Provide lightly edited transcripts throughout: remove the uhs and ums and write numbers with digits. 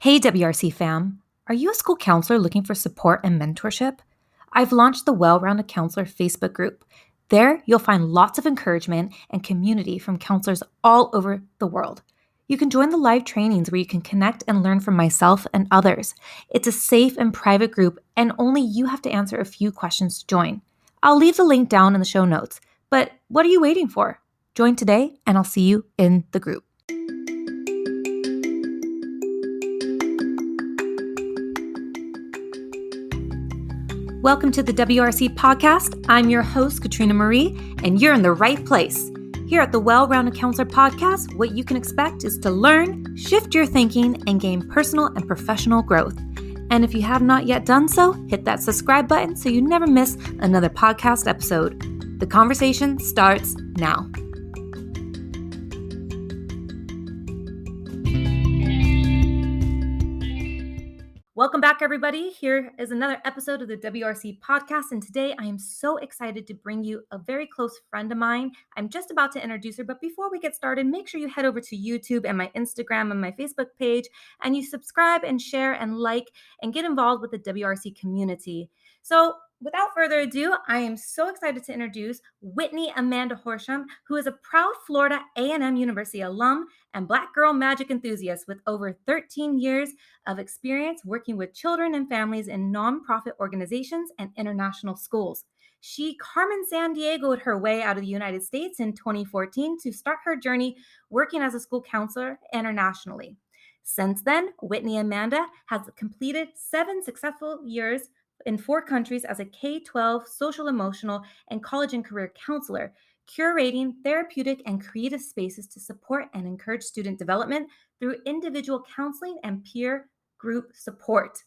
Hey, WRC fam. Are you a school counselor looking for support and mentorship? I've launched the Well Rounded Counselor Facebook group. There, you'll find lots of encouragement and community from counselors all over the world. You can join the live trainings where you can connect and learn from myself and others. It's a safe and private group, and only you have to answer a few questions to join. I'll leave the link down in the show notes. But what are you waiting for? Join today, and I'll see you in the group. Welcome to the WRC podcast. I'm your host, Katrina Marie, and you're in the right place. Here at the Well-Rounded Counselor podcast, what you can expect is to learn, shift your thinking, and gain personal and professional growth. And if you have not yet done so, hit that subscribe button so you never miss another podcast episode. The conversation starts now. Welcome back, everybody. Here is another episode of the WRC podcast, and today I am so excited to bring you a very close friend of mine. I'm just about to introduce her, but before we get started, make sure you head over to YouTube and my Instagram and my Facebook page, and you subscribe and share and like and get involved with the WRC community. So without further ado, I am so excited to introduce Whitney Amanda Horsham, who is a proud Florida A&M University alum and Black Girl Magic enthusiast with over 13 years of experience working with children and families in nonprofit organizations and international schools. She Carmen Sandiego'd her way out of the United States in 2014 to start her journey working as a school counselor internationally. Since then, Whitney Amanda has completed 7 successful years in 4 countries as a K-12 social, emotional, and college and career counselor, curating therapeutic and creative spaces to support and encourage student development through individual counseling and peer group support.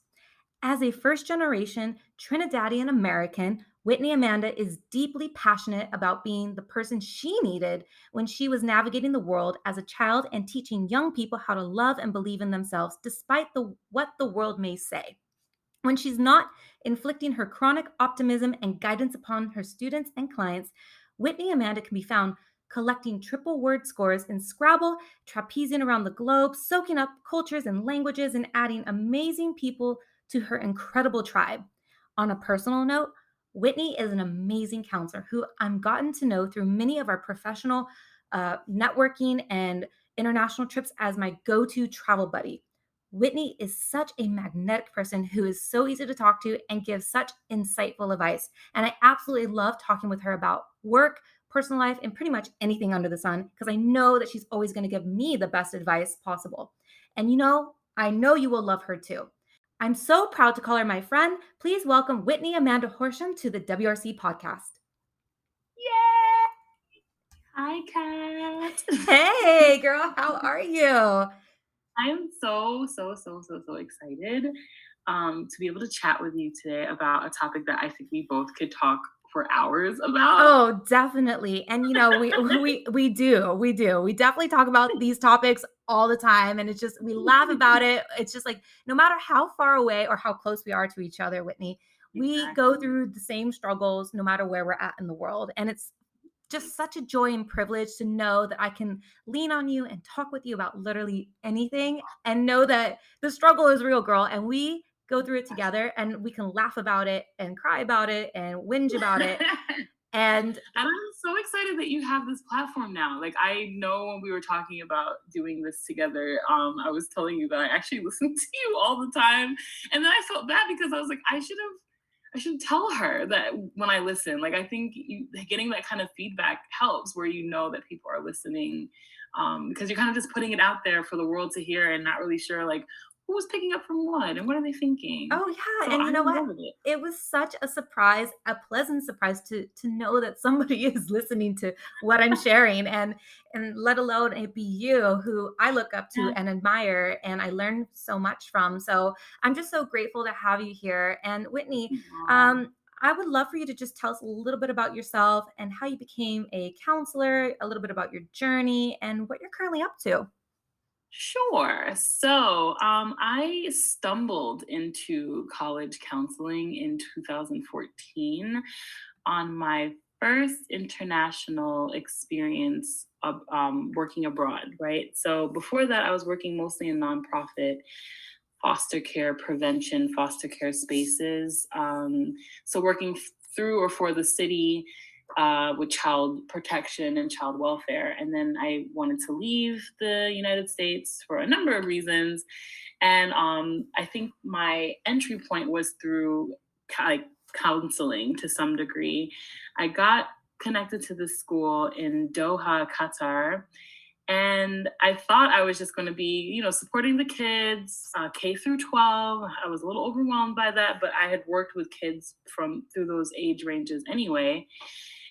As a first-generation Trinidadian American, Whitney Amanda is deeply passionate about being the person she needed when she was navigating the world as a child and teaching young people how to love and believe in themselves despite what the world may say. When she's not inflicting her chronic optimism and guidance upon her students and clients, Whitney Amanda can be found collecting triple word scores in Scrabble, trapezing around the globe, soaking up cultures and languages, and adding amazing people to her incredible tribe. On a personal note, Whitney is an amazing counselor who I've gotten to know through many of our professional networking and international trips as my go-to travel buddy. Whitney is such a magnetic person who is so easy to talk to and gives such insightful advice. And I absolutely love talking with her about work, personal life, and pretty much anything under the sun because I know that she's always going to give me the best advice possible. And I know you will love her too. I'm so proud to call her my friend. Please welcome Whitney Amanda Horsham to the WRC podcast. Yay! Hi, Kat. Hey, girl, how are you? I am so excited to be able to chat with you today about a topic that I think we both could talk for hours about. Oh, definitely. And we do. We definitely talk about these topics all the time, and it's just we laugh about it. It's just like no matter how far away or how close we are to each other, Whitney, we go through the same struggles no matter where we're at in the world. And it's just such a joy and privilege to know that I can lean on you and talk with you about literally anything and know that the struggle is real, girl, and we go through it together and we can laugh about it and cry about it and whinge about it. And I'm so excited that you have this platform now. Like, I know when we were talking about doing this together, I was telling you that I actually listen to you all the time. And then I felt bad because I was like, I should tell her that when I listen. Like, I think getting that kind of feedback helps where you know that people are listening, because you're kind of just putting it out there for the world to hear and not really sure, like, who's picking up from what and what are they thinking? Oh yeah, so and you know what? It was such a surprise, a pleasant surprise to know that somebody is listening to what I'm sharing, and let alone it be you, who I look up to and admire, and I learn so much from. So I'm just so grateful to have you here. And Whitney, I would love for you to just tell us a little bit about yourself and how you became a counselor, a little bit about your journey, and what you're currently up to. Sure. So I stumbled into college counseling in 2014 on my first international experience of working abroad, right? So before that, I was working mostly in nonprofit. foster care prevention, foster care spaces. So working through or for the city with child protection and child welfare. And then I wanted to leave the United States for a number of reasons. And I think my entry point was through like counseling to some degree. I got connected to this school in Doha, Qatar, and I thought I was just going to be, supporting the kids, K through 12. I was a little overwhelmed by that, but I had worked with kids from through those age ranges anyway.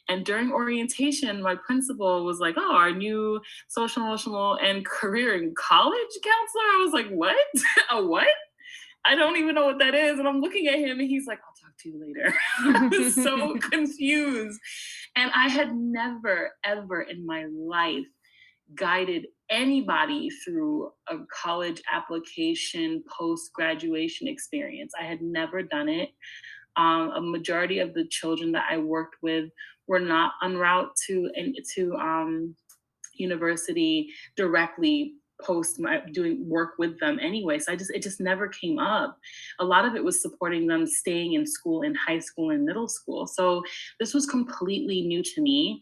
And during orientation, my principal was like, "Oh, our new social, emotional, and career and college counselor." I was like, "What? A what? I don't even know what that is." And I'm looking at him and he's like, "I'll talk to you later." I was so confused. And I had never, ever in my life guided anybody through a college application post graduation experience. I had never done it. A majority of the children that I worked with were not en route to university directly post my doing work with them anyway. So it just never came up. A lot of it was supporting them staying in school, in high school and middle school. So this was completely new to me.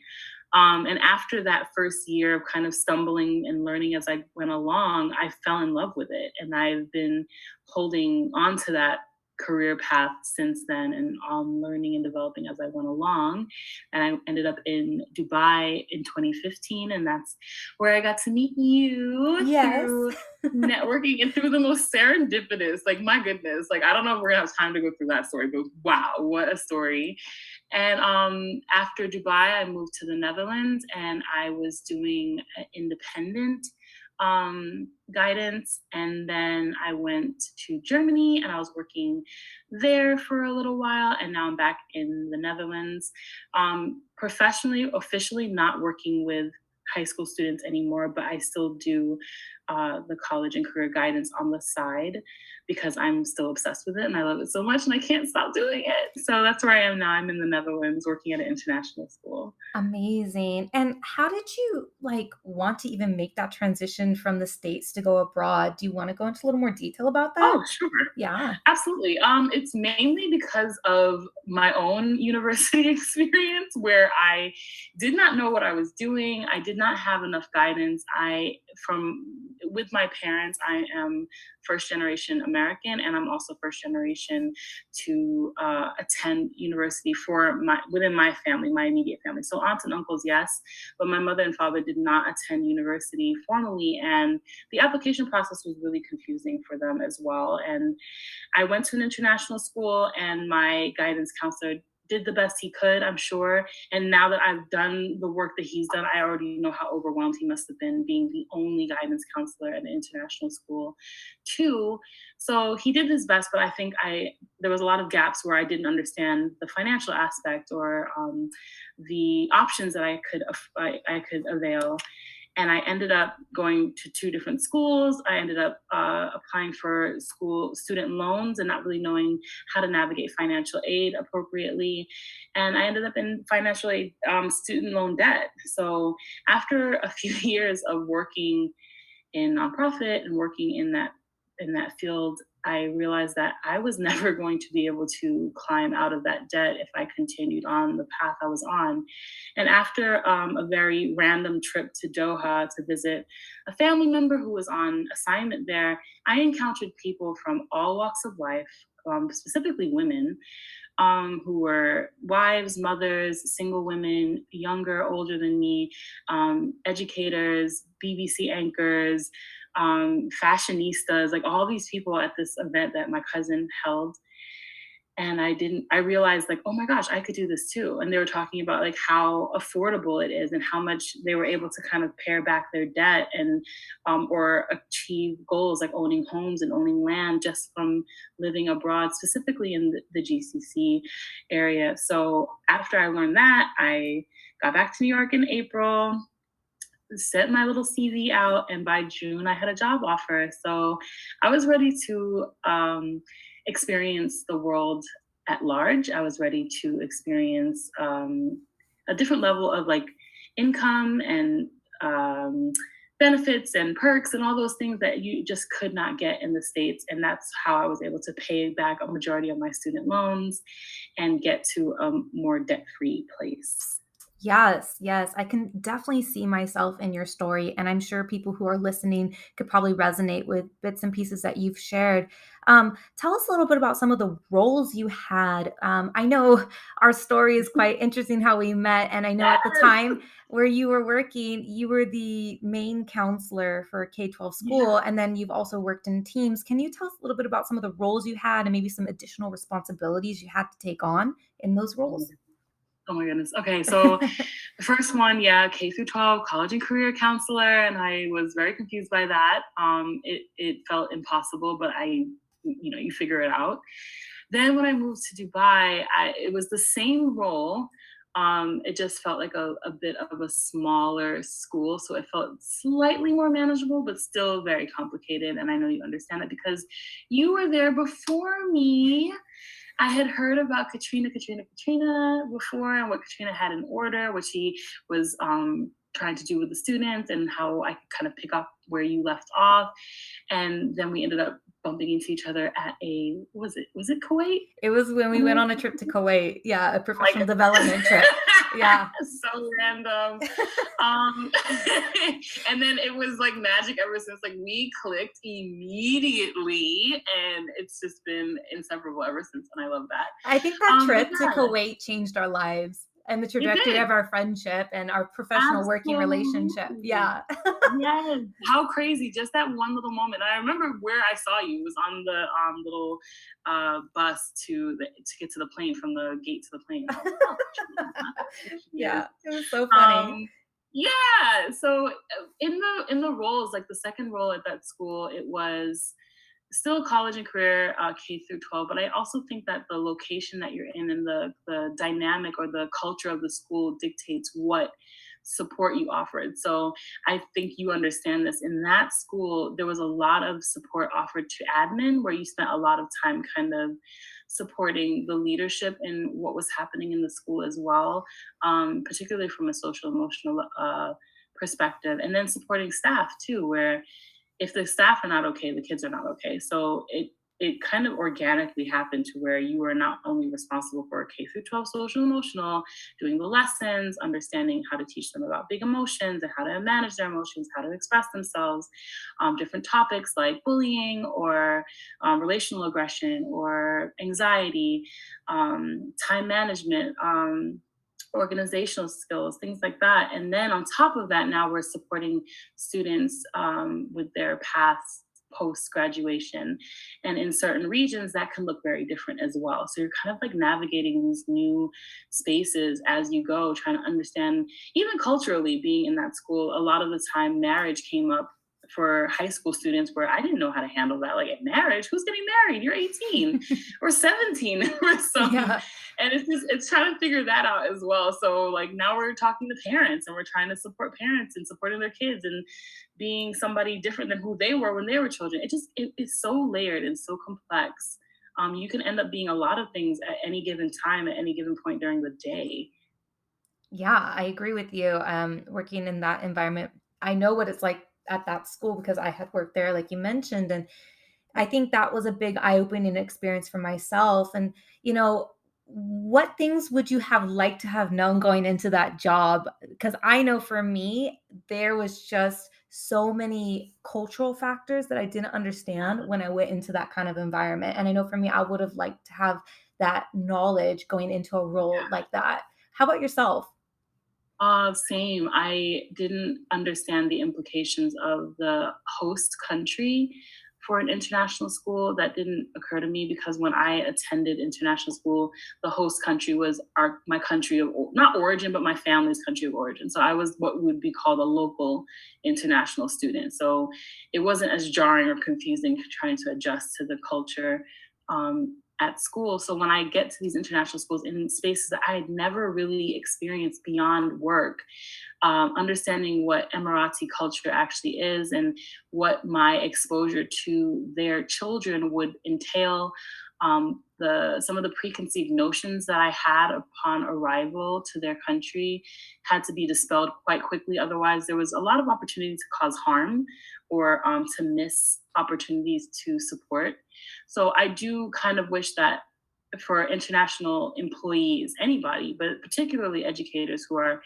And after that first year of kind of stumbling and learning as I went along, I fell in love with it. And I've been holding on to that career path since then, and learning and developing as I went along. And I ended up in Dubai in 2015. And that's where I got to meet you Yes. through networking and through the most serendipitous, like, my goodness, like, I don't know if we're gonna have time to go through that story, but wow, what a story. And after Dubai, I moved to the Netherlands and I was doing independent guidance. And then I went to Germany and I was working there for a little while. And now I'm back in the Netherlands. Professionally, officially not working with high school students anymore, but I still do the college and career guidance on the side because I'm still obsessed with it and I love it so much and I can't stop doing it. So that's where I am now. I'm in the Netherlands working at an international school. Amazing. And how did you want to even make that transition from the States to go abroad? Do you want to go into a little more detail about that? Oh, sure. Yeah. Absolutely. It's mainly because of my own university experience where I did not know what I was doing. I did not have enough guidance. From with my parents, I am first generation American, and I'm also first generation to attend university for within my family, my immediate family. So aunts and uncles, yes, but my mother and father did not attend university formally, and the application process was really confusing for them as well. And I went to an international school, and my guidance counselor did the best he could, I'm sure. And now that I've done the work that he's done, I already know how overwhelmed he must have been being the only guidance counselor at an international school, too. So he did his best, but I think there was a lot of gaps where I didn't understand the financial aspect or the options that I could avail. And I ended up going to two different schools. I ended up applying for school student loans and not really knowing how to navigate financial aid appropriately. And I ended up in financial aid student loan debt. So after a few years of working in nonprofit and working in that field, I realized that I was never going to be able to climb out of that debt if I continued on the path I was on. And after a very random trip to Doha to visit a family member who was on assignment there, I encountered people from all walks of life, specifically women, who were wives, mothers, single women, younger, older than me, educators, BBC anchors, fashionistas, like all these people at this event that my cousin held. And I realized, like, oh my gosh, I could do this too. And they were talking about like how affordable it is and how much they were able to kind of pare back their debt and or achieve goals like owning homes and owning land just from living abroad, specifically in the GCC area. So after I learned that, I got back to New York in April, sent my little CV out, and by June I had a job offer. So I was ready to experience the world at large. I was ready to experience a different level of like income and benefits and perks and all those things that you just could not get in the States. And that's how I was able to pay back a majority of my student loans and get to a more debt-free place. Yes, yes. I can definitely see myself in your story. And I'm sure people who are listening could probably resonate with bits and pieces that you've shared. Tell us a little bit about some of the roles you had. I know our story is quite interesting how we met. And I know at the Yes. time where you were working, you were the main counselor for a K-12 school. Yeah. And then you've also worked in teams. Can you tell us a little bit about some of the roles you had and maybe some additional responsibilities you had to take on in those roles? Oh my goodness. Okay, so the first one, yeah, K through 12, college and career counselor, and I was very confused by that. It felt impossible, but you figure it out. Then when I moved to Dubai, it was the same role. It just felt like a bit of a smaller school, so it felt slightly more manageable, but still very complicated. And I know you understand it because you were there before me. I had heard about Katrina before and what Katrina had in order, what she was trying to do with the students and how I could kind of pick up where you left off. And then we ended up bumping into each other at was it Kuwait? It was when we went on a trip to Kuwait. Yeah, a Like professional development trip. Yeah. so random. Um, and then it was like magic ever since. Like we clicked immediately, and it's just been inseparable ever since. And I love that. I think that But trip to yeah, Kuwait changed our lives and the it trajectory did of our friendship and our professional working relationship. absolutely. Yeah. Yes, how crazy! Just that one little moment. And I remember where I saw you. It was on the little bus to get to the plane from the gate to the plane. And I was like, oh, there she is. Yeah, it was so funny. Yeah. So in the roles, like the second role at that school, it was still college and career K through 12, but I also think that the location that you're in and the dynamic or the culture of the school dictates what support you offered. So I think you understand this. In that school, there was a lot of support offered to admin where you spent a lot of time kind of supporting the leadership and what was happening in the school as well, particularly from a social emotional perspective, and then supporting staff too, where if the staff are not okay, the kids are not okay. So it kind of organically happened to where you are not only responsible for K through 12 social emotional, doing the lessons, understanding how to teach them about big emotions and how to manage their emotions, how to express themselves, different topics like bullying or relational aggression or anxiety, time management. Organizational skills, things like that. And then on top of that, now we're supporting students with their paths post graduation. And in certain regions, that can look very different as well. So you're kind of like navigating these new spaces as you go, trying to understand, even culturally, being in that school. A lot of the time, marriage came up for high school students where I didn't know how to handle that. Like, at marriage, who's getting married? You're 18 or 17 or something. Yeah. And it's trying to figure that out as well. So like now we're talking to parents and we're trying to support parents and supporting their kids and being somebody different than who they were when they were children. It's so layered and so complex. You can end up being a lot of things at any given time, at any given point during the day. Yeah, I agree with you. Working in that environment, I know what it's like at that school because I had worked there, like you mentioned. And I think that was a big eye-opening experience for myself. And, you know, what things would you have liked to have known going into that job? Because I know for me, there was just so many cultural factors that I didn't understand when I went into that kind of environment. And I know for me, I would have liked to have that knowledge going into a role like that. How about yourself? Same. I didn't understand the implications of the host country for an international school. That didn't occur to me because when I attended international school, the host country was my country of not origin, but my family's country of origin. So I was what would be called a local international student. So it wasn't as jarring or confusing trying to adjust to the culture. at school. So when I get to these international schools in spaces that I had never really experienced beyond work, understanding what Emirati culture actually is and what my exposure to their children would entail. Some of the preconceived notions that I had upon arrival to their country had to be dispelled quite quickly. Otherwise, there was a lot of opportunity to cause harm or to miss opportunities to support. So I do kind of wish that for international employees, anybody, but particularly educators who are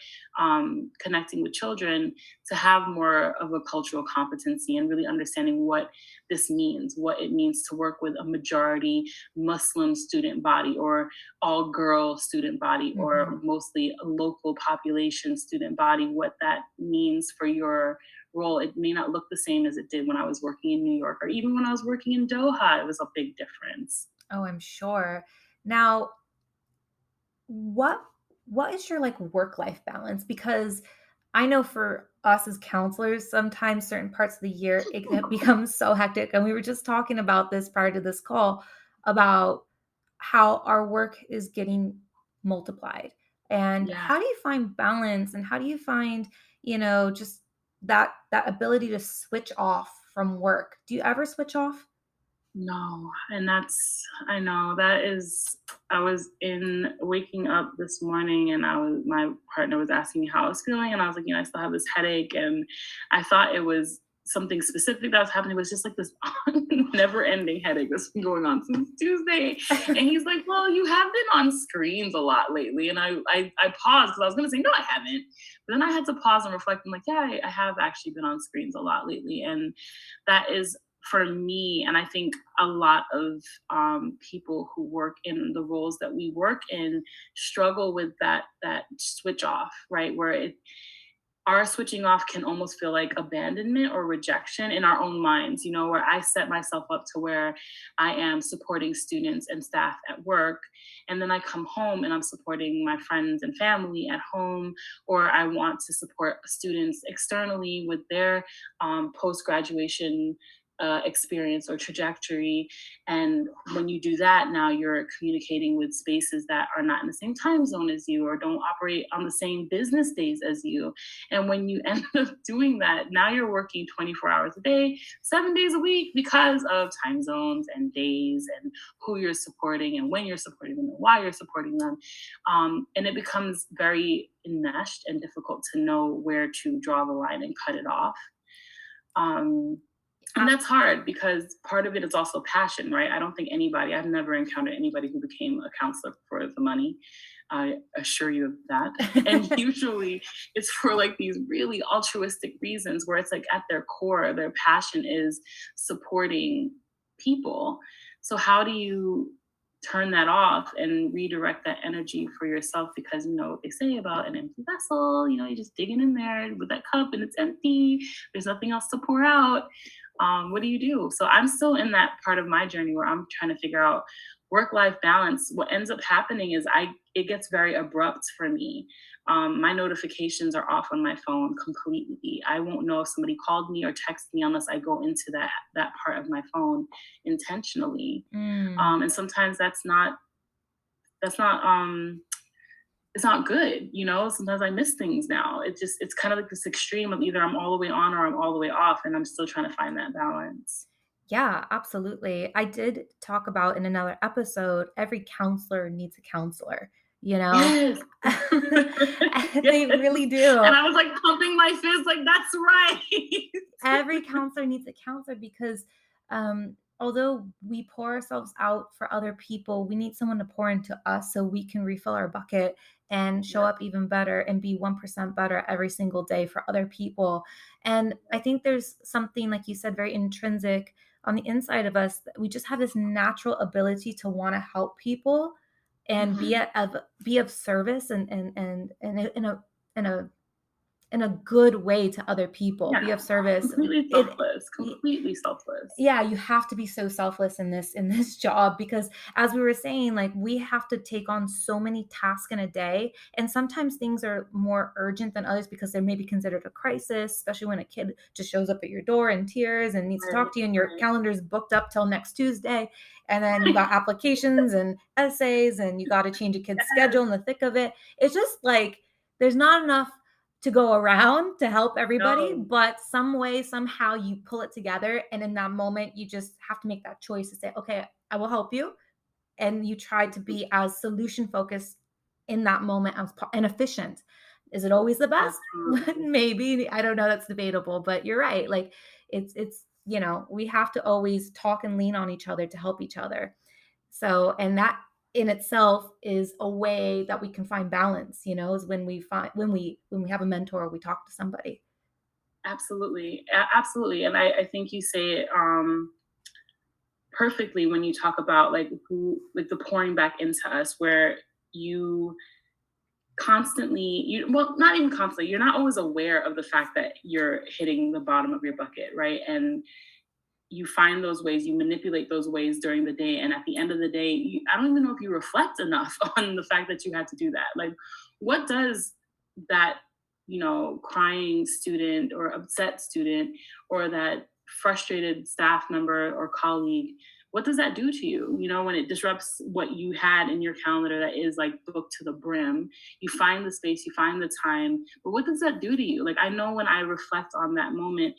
connecting with children, to have more of a cultural competency and really understanding what this means, what it means to work with a majority Muslim student body or all girl student body or Mhm. mostly a local population student body, what that means for your role. It may not look the same as it did when I was working in New York or even when I was working in Doha. It was a big difference. Oh, I'm sure. Now, what what is your like work life balance? Because I know for us as counselors, sometimes certain parts of the year it becomes so hectic. And we were just talking about this prior to this call about how our work is getting multiplied. And Yeah. how do you find balance and how do you find, just that ability to switch off from work? Do you ever switch off? No, and that's I know that is I was in waking up this morning and my partner was asking me how I was feeling and I was like, I still have this headache and I thought it was something specific that was happening, but it's just like this never ending headache that's been going on since Tuesday. And he's like, well, you have been on screens a lot lately. And I paused because I was gonna say, no, I haven't. But then I had to pause and reflect. I'm like, yeah, I have actually been on screens a lot lately. And that is for me, and I think a lot of people who work in the roles that we work in struggle with that switch off, right? Where our switching off can almost feel like abandonment or rejection in our own minds, where I set myself up to where I am supporting students and staff at work. And then I come home and I'm supporting my friends and family at home, or I want to support students externally with their post graduation experience or trajectory. And when you do that, now you're communicating with spaces that are not in the same time zone as you or don't operate on the same business days as you. And when you end up doing that, now you're working 24 hours a day, 7 days a week because of time zones and days and who you're supporting and when you're supporting them and why you're supporting them. And it becomes very enmeshed and difficult to know where to draw the line and cut it off. Um, and Uh, that's hard because part of it is also passion, right? I've never encountered anybody who became a counselor for the money. I assure you of that. And usually it's for like these really altruistic reasons where it's like at their core, their passion is supporting people. So, how do you turn that off and redirect that energy for yourself? Because you know what they say about an empty vessel, you're just digging in there with that cup and it's empty, there's nothing else to pour out. What do you do? So I'm still in that part of my journey where I'm trying to figure out work-life balance. What ends up happening is it gets very abrupt for me. My notifications are off on my phone completely. I won't know if somebody called me or texted me unless I go into that part of my phone intentionally. mm. And sometimes that's not it's not good. Sometimes I miss things now. It's kind of like this extreme of either I'm all the way on or I'm all the way off, and I'm still trying to find that balance. Yeah, absolutely. I did talk about in another episode, every counselor needs a counselor, you know? Yes. They Yes. really do. And I was like pumping my fist, like, that's right. Every counselor needs a counselor because although we pour ourselves out for other people, we need someone to pour into us so we can refill our bucket and show Yeah. up even better and be 1% better every single day for other people. And I think there's something, like you said, very intrinsic on the inside of us that we just have this natural ability to want to help people and Mhm. be of service and in a in a good way to other people, Yeah, be of service. completely It selfless, completely selfless. yeah, you have to be so selfless in this job, because as we were saying, like, we have to take on so many tasks in a day, and sometimes things are more urgent than others because they're maybe considered a crisis, especially when a kid just shows up at your door in tears and needs to talk Right, to you, and your right, calendar's booked up till next Tuesday, and then you got applications and essays, and you got to change a kid's schedule yes, in the thick of it. It's just like there's not enough to go around to help everybody, no, but some way, somehow you pull it together. And in that moment, you just have to make that choice to say, okay, I will help you. And you try to be as solution focused in that moment and efficient. Is it always the best? absolutely. Maybe. I don't know. That's debatable, but you're right. Like we have to always talk and lean on each other to help each other. So, and that in itself is a way that we can find balance, is when we find when we have a mentor, we talk to somebody. Absolutely, absolutely, and I think you say it perfectly when you talk about like who, like the pouring back into us, where you constantly, you well, not even constantly, you're not always aware of the fact that you're hitting the bottom of your bucket, right? And you find those ways, you manipulate those ways during the day, and at the end of the day, I don't even know if you reflect enough on the fact that you had to do that. Like, what does that, crying student or upset student or that frustrated staff member or colleague, what does that do to you? When it disrupts what you had in your calendar that is like booked to the brim, you find the space, you find the time, but what does that do to you? Like, I know when I reflect on that moment,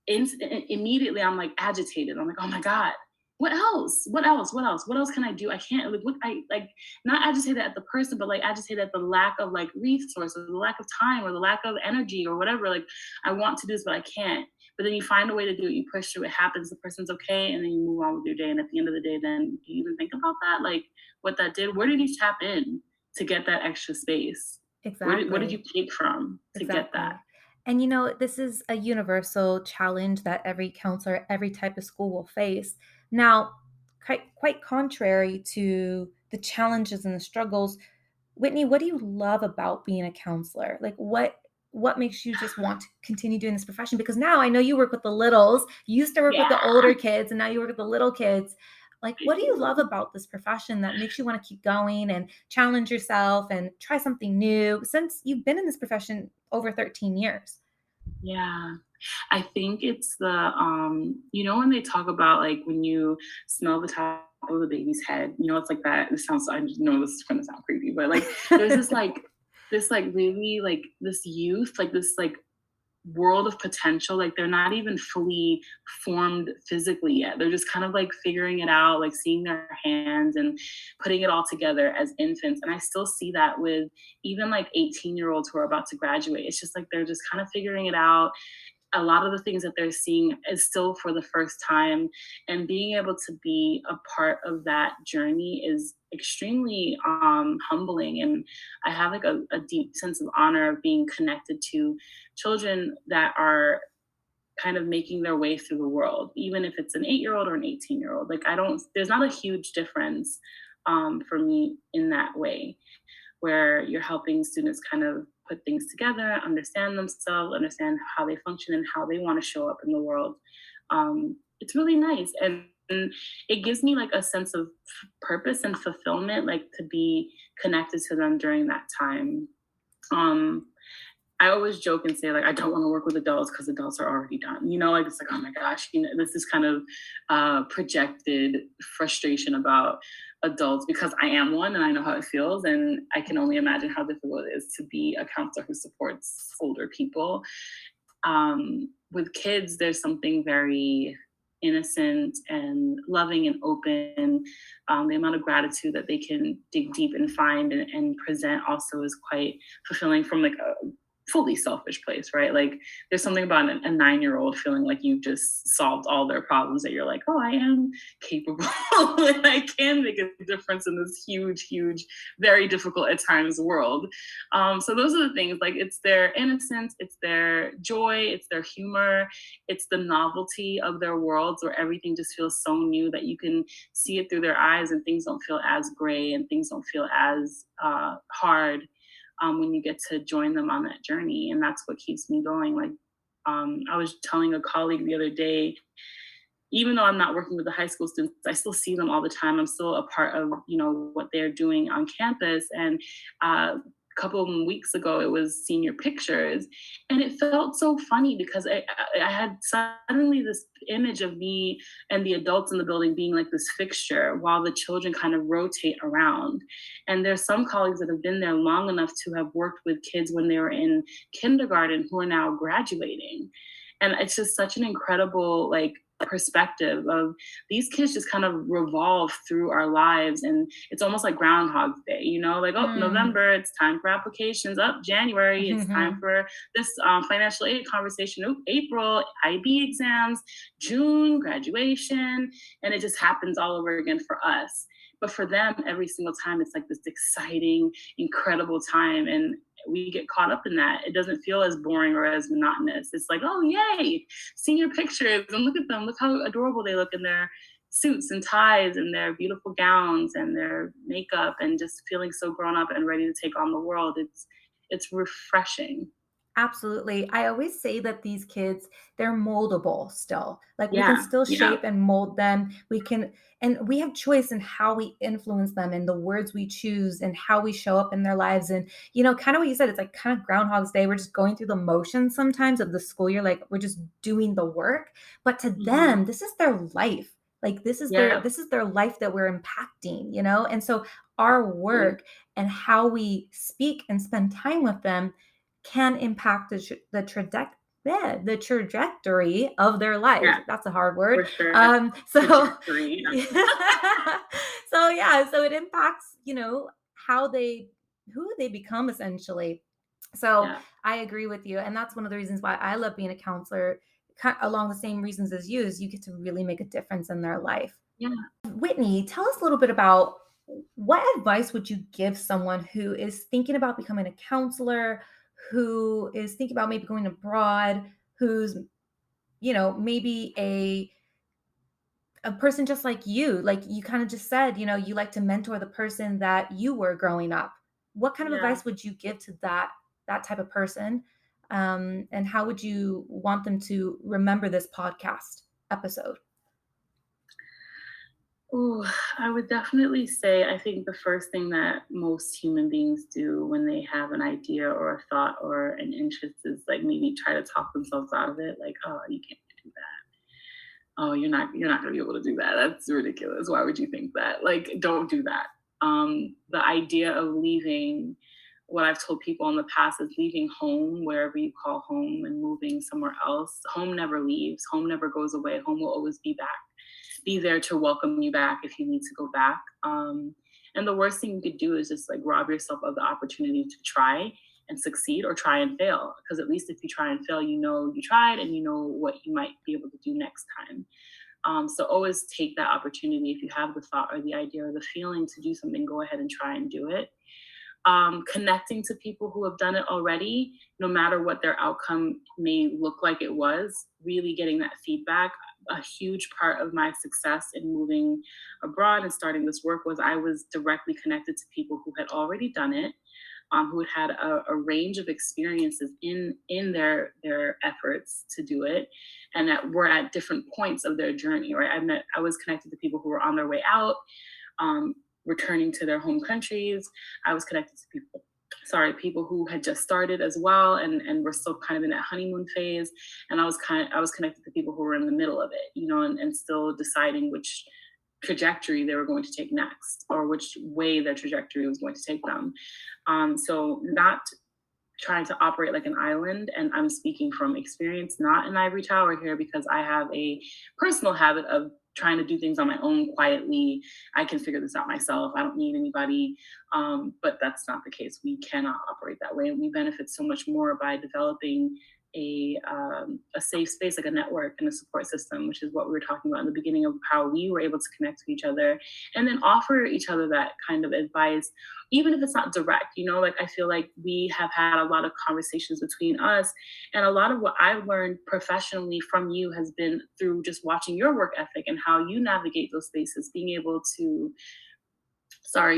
immediately I'm like agitated. I'm like, oh my God, what else? What else? What else? What else can I do? I can't, like, what I like, not agitated at the person, but like agitated at the lack of like resources, the lack of time or the lack of energy or whatever. Like, I want to do this, but I can't. But then you find a way to do it, you push through, it happens, the person's okay, and then you move on with your day. And at the end of the day, then do you even think about that? Like, what that did? Where did you tap in to get that extra space? What did you Exactly. take from to get that? Exactly. And this is a universal challenge that every counselor, every type of school will face. Now, quite contrary to the challenges and the struggles, Whitney, what do you love about being a counselor? Like what makes you just want to continue doing this profession? Because now I know you work with the littles. You used to work with Yeah, the older kids, and now you work with the little kids. Like, I what do you love do. about this profession that makes you want to keep going and challenge yourself and try something new since you've been in this profession over 13 years? Yeah. I think it's the when they talk about like when you smell the top of the baby's head, it's like that. This sounds, I know this is gonna sound creepy, but like there's this like really like this youth, like this like world of potential. Like, they're not even fully formed physically yet. They're just kind of like figuring it out, like seeing their hands and putting it all together as infants. And I still see that with even like 18-year-olds who are about to graduate. It's just like they're just kind of figuring it out. A lot of the things that they're seeing is still for the first time, and being able to be a part of that journey is extremely humbling. And I have like a deep sense of honor of being connected to children that are kind of making their way through the world, even if it's an 8-year-old or an 18-year-old. Like, I don't, there's not a huge difference for me in that way, where you're helping students kind of put things together, understand themselves, understand how they function and how they want to show up in the world. It's really nice. And it gives me like a sense of purpose and fulfillment, like to be connected to them during that time. Um, I always joke and say like I don't want to work with adults because adults are already done. Like it's like, oh my gosh, this is kind of projected frustration about adults because I am one and I know how it feels, and I can only imagine how difficult it is to be a counselor who supports older people. With kids, there's something very innocent and loving and open. The amount of gratitude that they can dig deep and find and present also is quite fulfilling from like a fully selfish place, right? Like, there's something about a 9-year-old feeling like you've just solved all their problems, that you're like, oh, I am capable and I can make a difference in this huge, huge, very difficult at times world. So those are the things, like it's their innocence, it's their joy, it's their humor, it's the novelty of their worlds where everything just feels so new that you can see it through their eyes and things don't feel as gray and things don't feel as hard. when you get to join them on that journey. And that's what keeps me going. Like, I was telling a colleague the other day, even though I'm not working with the high school students, I still see them all the time. I'm still a part of, what they're doing on campus. And a couple of weeks ago, it was senior pictures, and it felt so funny because I had suddenly this image of me and the adults in the building being like this fixture while the children kind of rotate around. And there's some colleagues that have been there long enough to have worked with kids when they were in kindergarten who are now graduating. And it's just such an incredible like perspective of these kids just kind of revolve through our lives, and it's almost like groundhog day, like, oh, Mm. November, it's time for applications. Up, January, it's time for this financial aid conversation. Oop, April, IB exams. June, graduation. And it just happens all over again for us. But for them, every single time, it's like this exciting, incredible time. And we get caught up in that. It doesn't feel as boring or as monotonous. It's like, oh, yay, senior pictures. And look at them. Look how adorable they look in their suits and ties and their beautiful gowns and their makeup, and just feeling so grown up and ready to take on the world. It's refreshing. Absolutely. I always say that these kids, they're moldable still. Like we can Yeah. still Yeah. shape and mold them. And we have choice in how we influence them and the words we choose and how we show up in their lives. And, kind of what you said, it's like kind of Groundhog's Day. We're just going through the motions sometimes of the school year. Like we're just doing the work. But to Hmm. them, this is their life. Like Yeah. this is their life that we're impacting. And so our work and how we speak and spend time with them can impact the trajectory of their life. Yeah. That's a hard word. For sure. So Trajectory. yeah. So yeah, so it impacts, how who they become essentially. So Yeah. I agree with you. And that's one of the reasons why I love being a counselor, along the same reasons as you, is you get to really make a difference in their life. Yeah. Whitney, tell us a little bit about what advice would you give someone who is thinking about becoming a counselor, who is thinking about maybe going abroad, who's, maybe a person just like you kind of just said, you like to mentor the person that you were growing up. What kind of Yeah. advice would you give to that type of person? And how would you want them to remember this podcast episode? Ooh, I would definitely say I think the first thing that most human beings do when they have an idea or a thought or an interest is like maybe try to talk themselves out of it. Like, oh, you can't do that. Oh, you're not gonna be able to do that. That's ridiculous. Why would you think that? Like, don't do that. The idea of leaving, what I've told people in the past is leaving home, wherever you call home, and moving somewhere else. Home never leaves. Home never goes away. Home will always be there to welcome you back if you need to go back. And the worst thing you could do is just like rob yourself of the opportunity to try and succeed, or try and fail. Because at least if you try and fail, you know you tried and you know what you might be able to do next time. So always take that opportunity. If you have the thought or the idea or the feeling to do something, go ahead and try and do it. Connecting to people who have done it already, no matter what their outcome may look like it was, really getting that feedback. A huge part of my success in moving abroad and starting this work was I was directly connected to people who had already done it, who had a range of experiences in their efforts to do it, and that were at different points of their journey. Right, I was connected to people who were on their way out, um, returning to their home countries. I was connected to people who had just started as well, and were still kind of in that honeymoon phase. And I was connected to people who were in the middle of it, and still deciding which trajectory they were going to take next, or which way their trajectory was going to take them. So not trying to operate like an island. And I'm speaking from experience, not an ivory tower here, because I have a personal habit of trying to do things on my own quietly. I can figure this out myself. I don't need anybody. But that's not the case. We cannot operate that way. And we benefit so much more by developing a safe space, like a network and a support system, which is what we were talking about in the beginning of how we were able to connect to each other, and then offer each other that kind of advice, even if it's not direct. Like I feel like we have had a lot of conversations between us, and a lot of what I've learned professionally from you has been through just watching your work ethic and how you navigate those spaces, being able to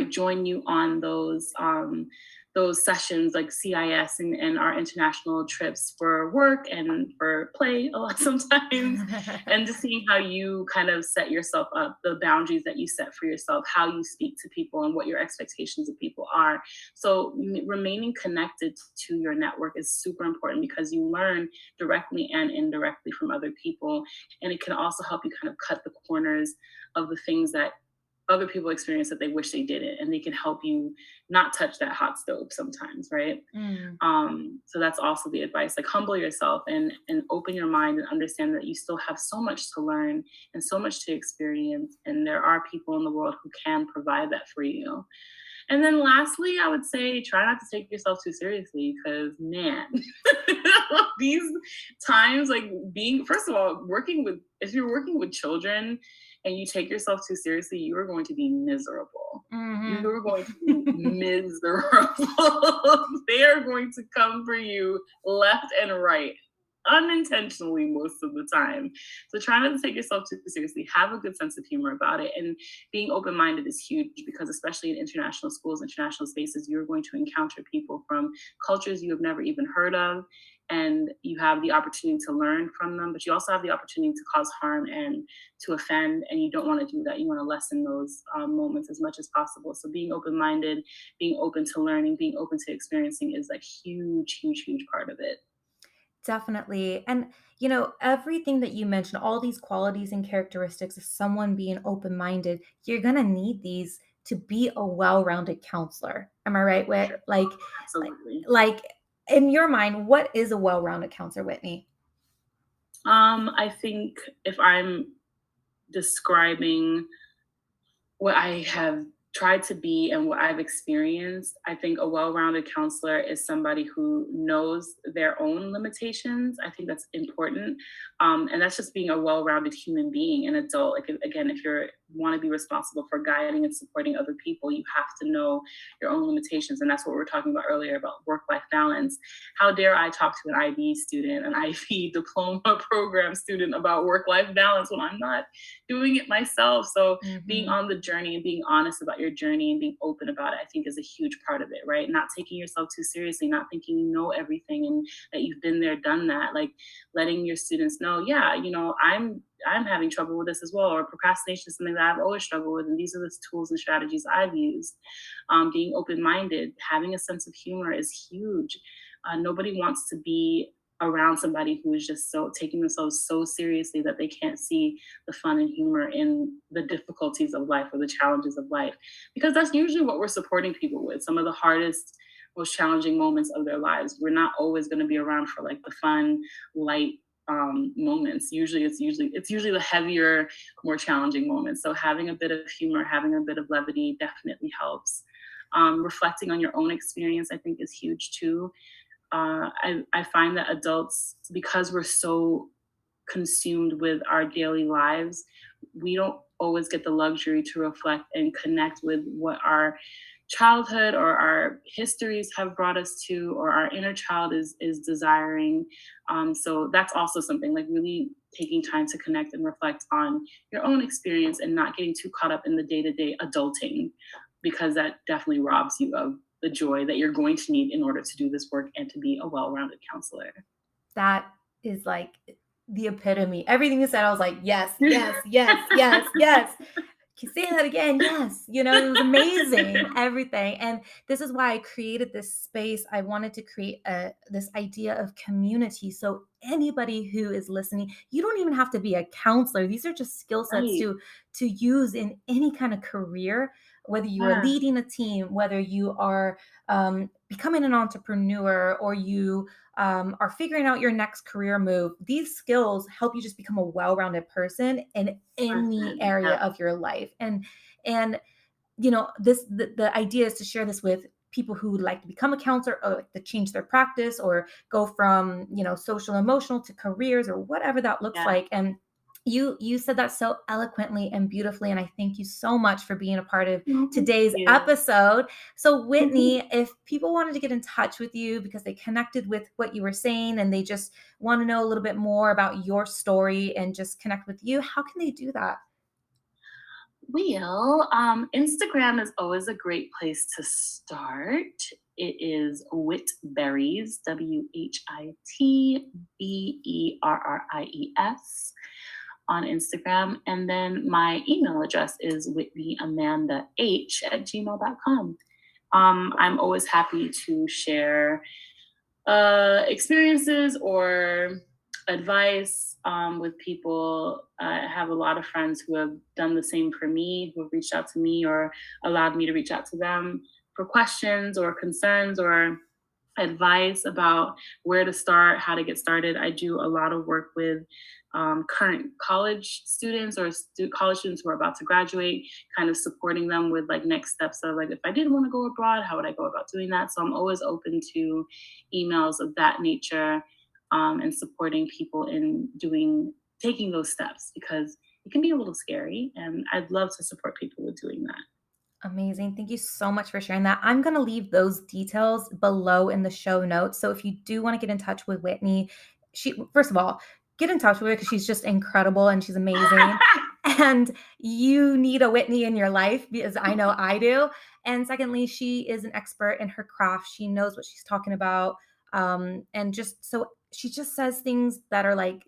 join you on those those sessions like CIS and our international trips for work and for play a lot sometimes, and just seeing how you kind of set yourself up, the boundaries that you set for yourself, how you speak to people, and what your expectations of people are. So remaining connected to your network is super important because you learn directly and indirectly from other people, and it can also help you kind of cut the corners of the things that other people experience that they wish they didn't, and they can help you not touch that hot stove sometimes, right? Mm. So that's also the advice, like humble yourself and open your mind and understand that you still have so much to learn and so much to experience, and there are people in the world who can provide that for you. And then lastly, I would say try not to take yourself too seriously because man, these times, like being, first of all, working with, if you're working with children and you take yourself too seriously, you are going to be miserable. Hmm. You're going to be miserable. They are going to come for you left and right, unintentionally most of the time. So try not to take yourself too seriously. Have a good sense of humor about it. And being open minded is huge because, especially in international schools, international spaces, you're going to encounter people from cultures you have never even heard of. And you have the opportunity to learn from them, but you also have the opportunity to cause harm and to offend. And you don't want to do that. You want to lessen those moments as much as possible. So being open minded, being open to learning, being open to experiencing is like huge, huge, huge part of it. Definitely. And, everything that you mentioned, all these qualities and characteristics of someone being open minded, you're going to need these to be a well rounded counselor. Am I right? Sure. Like, Absolutely. like, in your mind, what is a well rounded counselor, Whitney? I think if I'm describing what I have tried to be and what I've experienced, I think a well rounded counselor is somebody who knows their own limitations. I think that's important. And that's just being a well rounded human being, an adult. Like, again, if you want to be responsible for guiding and supporting other people, you have to know your own limitations. And that's what we were talking about earlier about work life balance. How dare I talk to an IB student, an IB diploma program student about work life balance when I'm not doing it myself? So, being Hmm. on the journey and being honest about your journey and being open about it, I think is a huge part of it, right? Not taking yourself too seriously, not thinking you know everything and that you've been there, done that. Like letting your students know, yeah, I'm having trouble with this as well, or procrastination is something that I've always struggled with, and these are the tools and strategies I've used. Being open minded, having a sense of humor is huge. Nobody wants to be around somebody who is just so taking themselves so seriously that they can't see the fun and humor in the difficulties of life or the challenges of life, because that's usually what we're supporting people with, some of the hardest, most challenging moments of their lives. We're not always going to be around for like the fun, light moments. Usually it's usually the heavier, more challenging moments. So having a bit of humor, having a bit of levity definitely helps. Reflecting on your own experience, I think, is huge too. I find that adults, because we're so consumed with our daily lives, we don't always get the luxury to reflect and connect with what our childhood or our histories have brought us to, or our inner child is desiring. So that's also something, like really taking time to connect and reflect on your own experience and not getting too caught up in the day-to-day adulting, because that definitely robs you of the joy that you're going to need in order to do this work and to be a well-rounded counselor. That is like the epitome. Everything you said, I was like, yes, yes, yes, yes, yes. Can you say that again? Yes. It was amazing, everything. And this is why I created this space. I wanted to create this idea of community. So anybody who is listening, you don't even have to be a counselor. These are just skill sets Right. to use in any kind of career, whether you are Yeah. leading a team, whether you are becoming an entrepreneur, or you are figuring out your next career move. These skills help you just become a well-rounded person in any Person. area Yeah. of your life. And the idea is to share this with people who would like to become a counselor, or like to change their practice, or go from social emotional to careers, or whatever that looks Yeah. like. And you said that so eloquently and beautifully, and I thank you so much for being a part of No, thank today's you. episode. So Whitney, if people wanted to get in touch with you because they connected with what you were saying and they just want to know a little bit more about your story and just connect with you, how can they do that? Well, Instagram is always a great place to start. it is Whitberries, WHITBERRIES on Instagram. And then my email address is whitneyamandah@gmail.com. I'm always happy to share experiences or advice with people. I have a lot of friends who have done the same for me, who have reached out to me or allowed me to reach out to them for questions or concerns or advice about where to start, how to get started. I do a lot of work with current college students or college students who are about to graduate, kind of supporting them with like next steps of like, if I did want to go abroad, how would I go about doing that? So I'm always open to emails of that nature, and supporting people in taking those steps, because it can be a little scary, and I'd love to support people with doing that. Amazing. Thank you so much for sharing that. I'm going to leave those details below in the show notes. So if you do want to get in touch with Whitney, first of all, get in touch with her because she's just incredible and she's amazing. And you need a Whitney in your life, because I know I do. And secondly, she is an expert in her craft. She knows what she's talking about. And just so she just says things that are like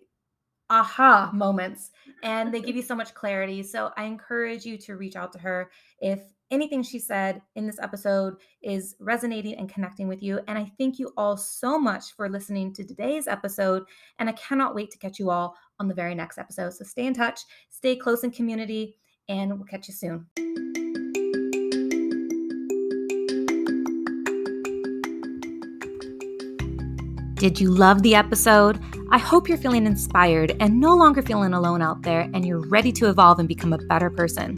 aha moments, and they give you so much clarity. So I encourage you to reach out to her if anything she said in this episode is resonating and connecting with you. And I thank you all so much for listening to today's episode. And I cannot wait to catch you all on the very next episode. So stay in touch, stay close in community, and we'll catch you soon. Did you love the episode? I hope you're feeling inspired and no longer feeling alone out there, and you're ready to evolve and become a better person.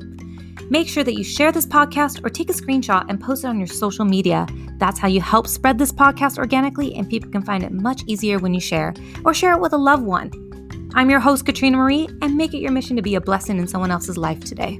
Make sure that you share this podcast or take a screenshot and post it on your social media. That's how you help spread this podcast organically, and people can find it much easier when you share, or share it with a loved one. I'm your host, Katrina Marie, and make it your mission to be a blessing in someone else's life today.